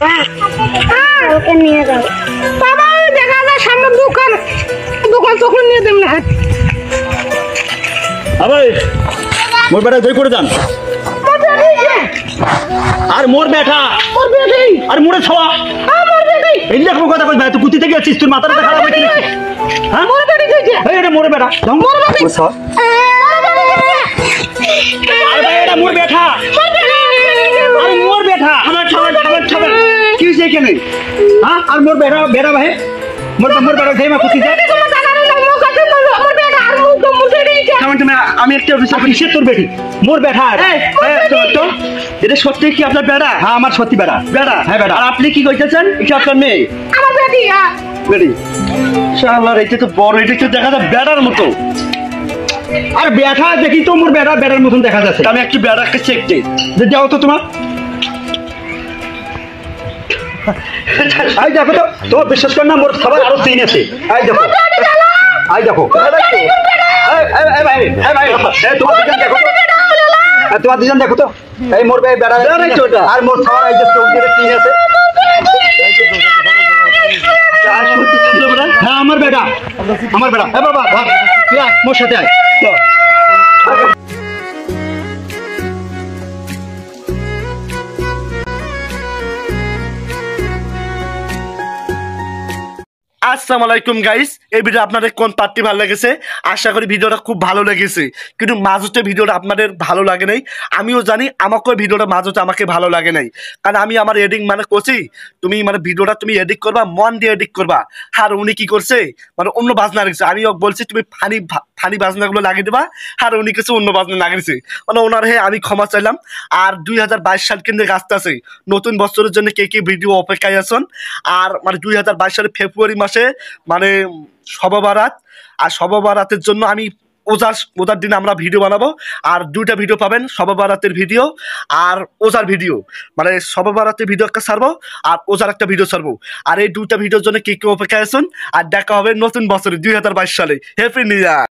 ওকে নিয়ে যাও বাবা দেখা যায় সামনে দোকান দোকান তখন নিয়ে দেব না আবে মোর বেটা ধরে করে যান আর মোর বেটা আর মোরে ছাওয়া এই দেখো কথা কই ভাই তুই কুতি থেকে আছিস তোর মাথাটা খারাপ হয়েছে হ্যাঁ মোর বেটি কইছে এই এটা মোরে বেটা মোর বেটি আরে ভাই এটা মোর বেটা আরে মোর বেটা আমার খাবার কি হইছে এখানে হ্যাঁ আর মোর বেটা বেটা ভাই মোর বেটা যাই মা কুতি যায় আমি একটা কিসের তোর বেটি মোর বেটা তো এটা সত্যি কি আপনার বেটা হ্যাঁ আমার সত্যি বেটা বেটা হ্যাঁ বেটা আর আপনি কি কইতেছেন এটা আপনার মেয়ে আমার বেটি বেটি শালার এটা তো বড় এটা তো দেখা যায় বেটার মতো আর বেটা দেখি তো মোর বেটার মতন দেখা যাচ্ছে আমি একটু বেটাকে চেক দিই যে যাও তো তোমার আই দেখো তো তোমার বিশ্বাস কর না মোর খাবার আরো তিন আছে আই দেখো আই দেখো তোমার দুজন দেখো তো এই মোর বেড়া আর মোর খাবার এই যে চোখ দিয়ে তিন আছে হ্যাঁ আমার বেটা হ্যাঁ বাবা তুই আয় মোর সাথে আয় আসসালামু আলাইকুম গাইস এই ভিডিও আপনাদের কোন পার্টি ভালো লেগেছে আশা করি ভিডিওটা খুব ভালো লেগেছে কিন্তু মাঝতে ভিডিওটা আপনাদের ভালো লাগে নাই আমিও জানি আমাকেও ভিডিওটা মাঝতে আমাকে ভালো লাগে নাই কারণ আমি আমার এডিটিং মানে করছি তুমি মানে ভিডিওটা তুমি এডিট করবা মন দিয়ে এডিট করবা আর উনি কি করছে মানে অন্য বাজনা রেখেছে আমি বলছি তুমি ফানি বাজনাগুলো লাগিয়ে দেবা আর উনি কিছু অন্য বাজনা লাগিয়েছে মানে ওনার হে আমি ক্ষমা চাইলাম আর 2022 সাল কিন্তু আসতেছে নতুন বছরের জন্য কে কে ভিডিও অপেক্ষায় আছেন আর মানে 2022 সালের ফেব্রুয়ারি মাসে মানে শবে বারাত আর শবে বারাতের জন্য আমি ওজার দিন আমরা ভিডিও বানাবো আর দুইটা ভিডিও পাবেন শবে বারাতের ভিডিও আর ওজার ভিডিও মানে শবে বারাতের ভিডিও একটা ছাড়বো আর ওজার একটা ভিডিও ছাড়বো আর এই দুইটা ভিডিওর জন্য কে কে অপেক্ষায় আছেন আর দেখা হবে নতুন বছরে 2022 সালে হ্যাপি নিউ ইয়ার।